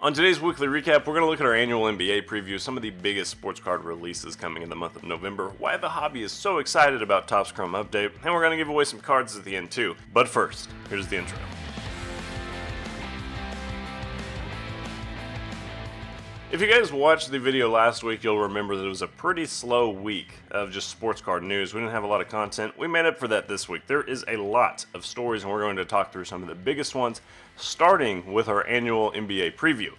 On today's weekly recap, we're going to look at our annual NBA preview, some of the biggest sports card releases coming in the month of November, why the hobby is so excited about Topps Chrome Update, and we're going to give away some cards at the end too. But first, here's the intro. If you guys watched the video last week, you'll remember that it was a pretty slow week of just sports card news. We didn't have a lot of content. We made up for that this week. There is a lot of stories, and we're going to talk through some of the biggest ones, starting with our annual NBA preview.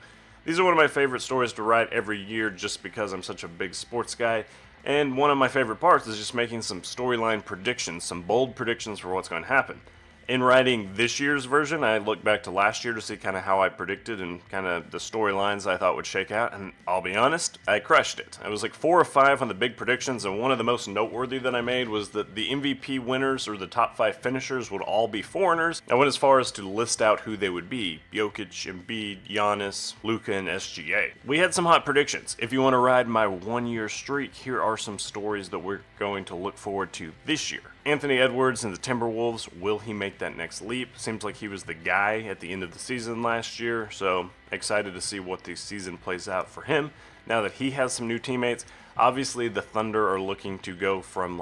These are one of my favorite stories to write every year just because I'm such a big sports guy. And one of my favorite parts is just making some storyline predictions, some bold predictions for what's going to happen. In writing this year's version, I looked back to last year to see kind of how I predicted and kind of the storylines I thought would shake out, and I'll be honest, I crushed it. I was like 4 or 5 on the big predictions, and one of the most noteworthy that I made was that the MVP winners or the top 5 finishers would all be foreigners. I went as far as to list out who they would be: Jokic, Embiid, Giannis, Luka, and SGA. We had some hot predictions. If you want to ride my 1-year streak, here are some stories that we're going to look forward to this year. Anthony Edwards and the Timberwolves, will he make that next leap? Seems like he was the guy at the end of the season last year, so excited to see what the season plays out for him now that he has some new teammates. Obviously, the Thunder are looking to go from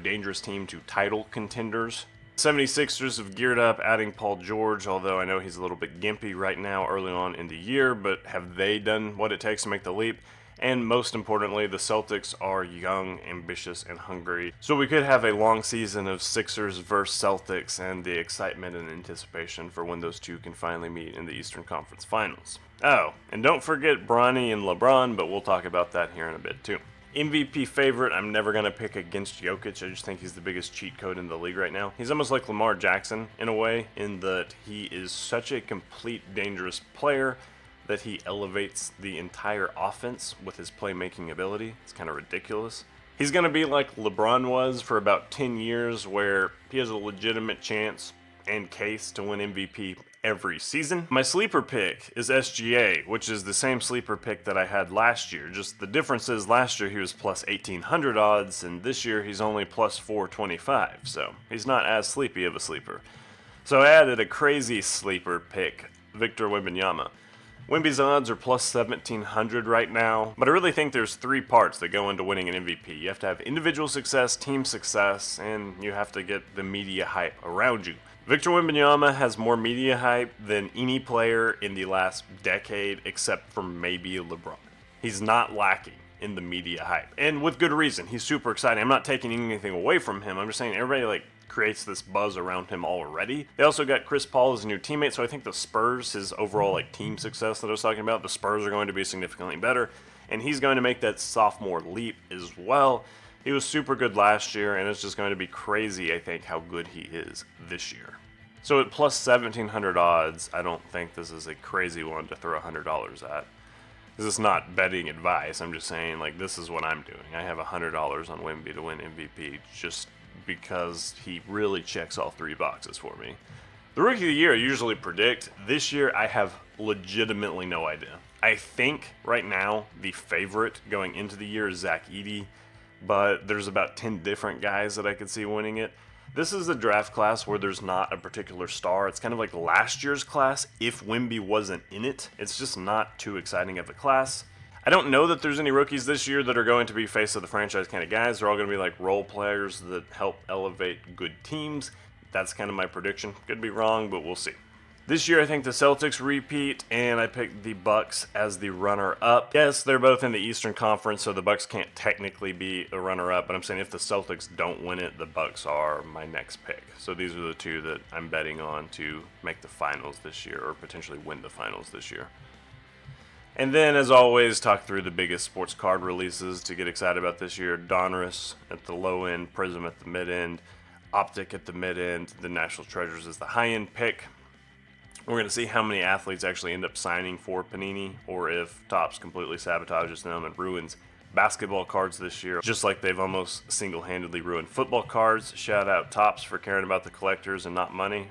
dangerous team to title contenders. 76ers have geared up, adding Paul George, although I know he's a little bit gimpy right now early on in the year, but have they done what it takes to make the leap? And most importantly, the Celtics are young, ambitious, and hungry. So we could have a long season of Sixers versus Celtics and the excitement and anticipation for when those two can finally meet in the Eastern Conference Finals. Oh, and don't forget Bronny and LeBron, but we'll talk about that here in a bit too. MVP favorite, I'm never going to pick against Jokic. I just think he's the biggest cheat code in the league right now. He's almost like Lamar Jackson in a way, in that he is such a complete, dangerous player that he elevates the entire offense with his playmaking ability. It's kind of ridiculous. He's going to be like LeBron was for about 10 years, where he has a legitimate chance and case to win MVP every season. My sleeper pick is SGA, which is the same sleeper pick that I had last year. Just the difference is last year he was plus 1,800 odds, and this year he's only plus 425, so he's not as sleepy of a sleeper. So I added a crazy sleeper pick, Victor Wembanyama. Wemby's odds are plus 1,700 right now, but I really think there's 3 parts that go into winning an MVP. You have to have individual success, team success, and you have to get the media hype around you. Victor Wembanyama has more media hype than any player in the last decade, except for maybe LeBron. He's not lacking in the media hype, and with good reason. He's super exciting. I'm not taking anything away from him. I'm just saying everybody creates this buzz around him already. They also got Chris Paul as a new teammate, so I think the Spurs, his overall team success that I was talking about, the Spurs are going to be significantly better, and he's going to make that sophomore leap as well. He was super good last year, and it's just going to be crazy, I think, how good he is this year. So at plus 1,700 odds, I don't think this is a crazy one to throw $100 at. This is not betting advice. I'm just saying, this is what I'm doing. I have $100 on Wemby to win MVP just because he really checks all 3 boxes for me. The Rookie of the Year I usually predict. This year I have legitimately no idea. I think right now the favorite going into the year is Zach Edey, but there's about 10 different guys that I could see winning it. This is a draft class where there's not a particular star. It's kind of like last year's class if Wemby wasn't in it. It's just not too exciting of a class. I don't know that there's any rookies this year that are going to be face of the franchise kind of guys. They're all going to be role players that help elevate good teams. That's kind of my prediction. Could be wrong, but we'll see. This year I think the Celtics repeat, and I picked the Bucks as the runner-up. Yes, they're both in the Eastern Conference, so the Bucks can't technically be a runner-up, but I'm saying if the Celtics don't win it, the Bucks are my next pick. So these are the 2 that I'm betting on to make the finals this year, or potentially win the finals this year. And then, as always, talk through the biggest sports card releases to get excited about this year. Donruss at the low end, Prism at the mid end, Optic at the mid end, the National Treasures is the high end pick. We're going to see how many athletes actually end up signing for Panini, or if Topps completely sabotages them and ruins basketball cards this year, just like they've almost single-handedly ruined football cards. Shout out Topps for caring about the collectors and not money.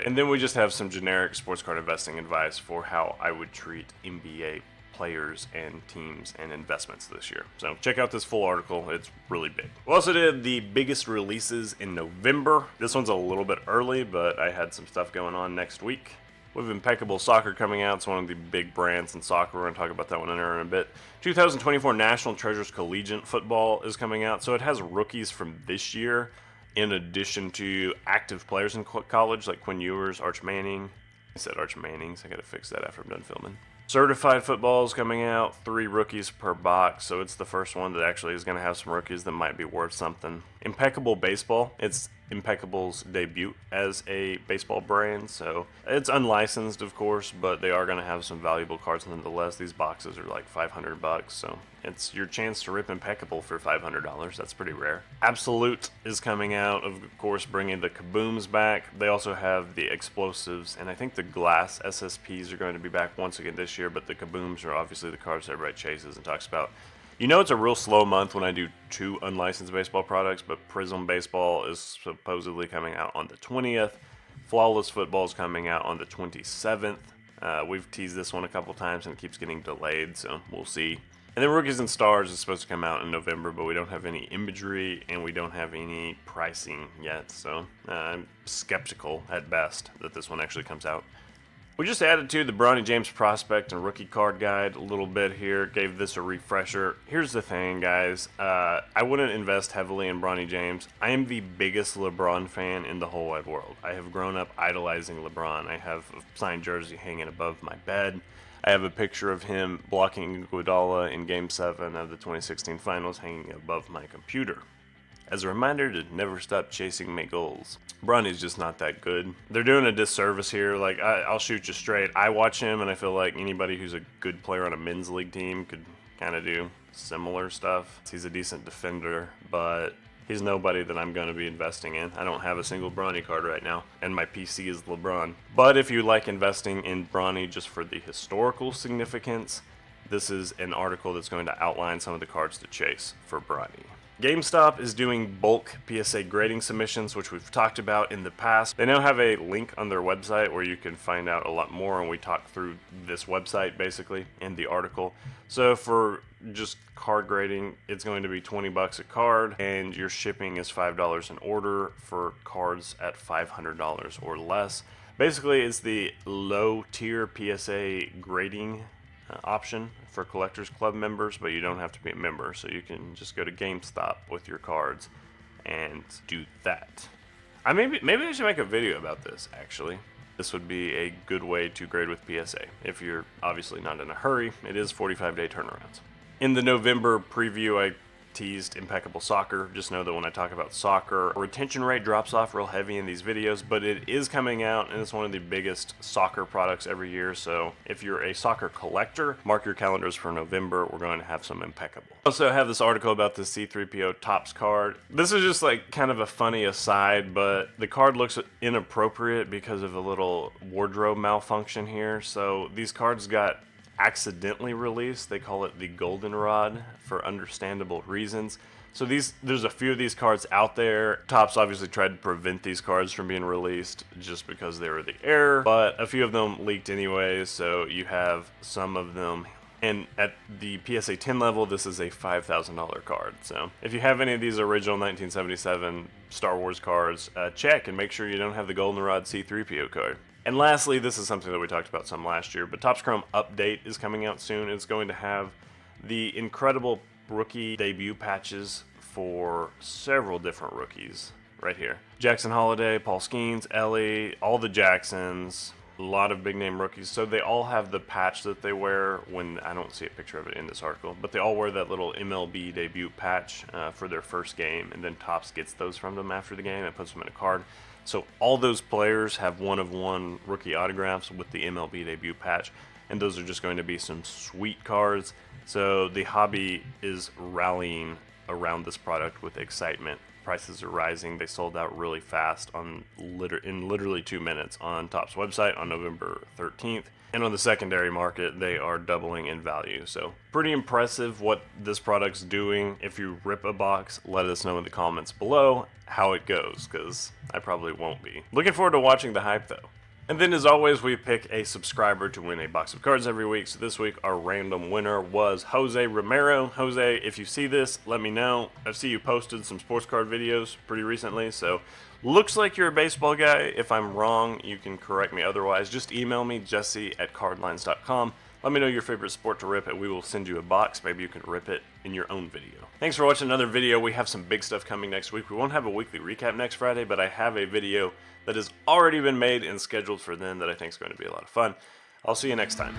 And then we just have some generic sports card investing advice for how I would treat NBA players and teams and investments this year. So check out this full article. It's really big. We also did the biggest releases in November. This one's a little bit early, but I had some stuff going on next week. We have Impeccable Soccer coming out. It's one of the big brands in soccer. We're going to talk about that one in a bit. 2024 National Treasures Collegiate Football is coming out. So it has rookies from this year in addition to active players in college like Quinn Ewers, Arch Manning. I said Arch Mannings. I got to fix that after I'm done filming. Certified Football is coming out. 3 rookies per box. So it's the first one that actually is going to have some rookies that might be worth something. Impeccable Baseball. It's Impeccable's debut as a baseball brand, so it's unlicensed, of course, but they are going to have some valuable cards nonetheless. These boxes are like $500, so it's your chance to rip Impeccable for $500. That's pretty rare. Absolute is coming out, of course, bringing the Kabooms back. They also have the Explosives, and I think the Glass SSPs are going to be back once again this year, but the Kabooms are obviously the cards everybody chases and talks about. You know it's a real slow month when I do 2 unlicensed baseball products, but Prism Baseball is supposedly coming out on the 20th. Flawless Football is coming out on the 27th. We've teased this one a couple times and it keeps getting delayed, so we'll see. And then Rookies and Stars is supposed to come out in November, but we don't have any imagery and we don't have any pricing yet, so I'm skeptical at best that this one actually comes out. We just added to the Bronny James prospect and rookie card guide a little bit here, gave this a refresher. Here's the thing, guys. I wouldn't invest heavily in Bronny James. I am the biggest LeBron fan in the whole wide world. I have grown up idolizing LeBron. I have a signed jersey hanging above my bed. I have a picture of him blocking Iguodala in Game 7 of the 2016 Finals hanging above my computer. As a reminder to never stop chasing my goals. Bronny's just not that good. They're doing a disservice here. Like, I'll shoot you straight. I watch him, and I feel like anybody who's a good player on a men's league team could kind of do similar stuff. He's a decent defender, but he's nobody that I'm going to be investing in. I don't have a single Bronny card right now, and my PC is LeBron. But if you like investing in Bronny just for the historical significance, this is an article that's going to outline some of the cards to chase for Bronny. GameStop is doing bulk PSA grading submissions, which we've talked about in the past. They now have a link on their website where you can find out a lot more, and we talk through this website basically in the article. So for just card grading, it's going to be $20 a card, and your shipping is $5 an order for cards at $500 or less. Basically, it's the low tier PSA grading option for Collectors Club members, but you don't have to be a member, so you can just go to GameStop with your cards and do that. Maybe I should make a video about this, actually. This would be a good way to grade with PSA. If you're obviously not in a hurry, it is 45-day turnarounds. In the November preview, I teased Impeccable Soccer. Just know that when I talk about soccer, retention rate drops off real heavy in these videos, but it is coming out and it's one of the biggest soccer products every year. So if you're a soccer collector, mark your calendars for November. We're going to have some Impeccable. I also have this article about the C3PO Topps card. This is just like kind of a funny aside, but the card looks inappropriate because of a little wardrobe malfunction here. So these cards got accidentally released. They call it the goldenrod for understandable reasons. So there's a few of these cards out there. Topps obviously tried to prevent these cards from being released just because they were the error, but a few of them leaked anyway, so you have some of them. And at the PSA 10 level, this is a $5,000 card. So if you have any of these original 1977 Star Wars cards, check and make sure you don't have the goldenrod C3PO card. And lastly, this is something that we talked about some last year, but Topps Chrome Update is coming out soon. It's going to have the incredible rookie debut patches for several different rookies right here. Jackson Holiday, Paul Skeens, Ellie, all the Jacksons, a lot of big name rookies. So they all have the patch that they wear when, I don't see a picture of it in this article, but they all wear that little MLB debut patch for their first game, and then Topps gets those from them after the game and puts them in a card. So all those players have one-of-one rookie autographs with the MLB debut patch, and those are just going to be some sweet cards. So the hobby is rallying around this product with excitement. Prices are rising. They sold out really fast in literally 2 minutes on Topps website on November 13th. And on the secondary market, they are doubling in value. So pretty impressive what this product's doing. If you rip a box, let us know in the comments below how it goes, because I probably won't be. Looking forward to watching the hype, though. And then as always, we pick a subscriber to win a box of cards every week. So this week our random winner was Jose Romero. Jose, if you see this, let me know. I see you posted some sports card videos pretty recently, so looks like you're a baseball guy. If I'm wrong, you can correct me otherwise. Just email me, jesse@cardlines.com. Let me know your favorite sport to rip, and we will send you a box. Maybe you can rip it in your own video. Thanks for watching another video. We have some big stuff coming next week. We won't have a weekly recap next Friday, but I have a video that has already been made and scheduled for then that I think is going to be a lot of fun. I'll see you next time.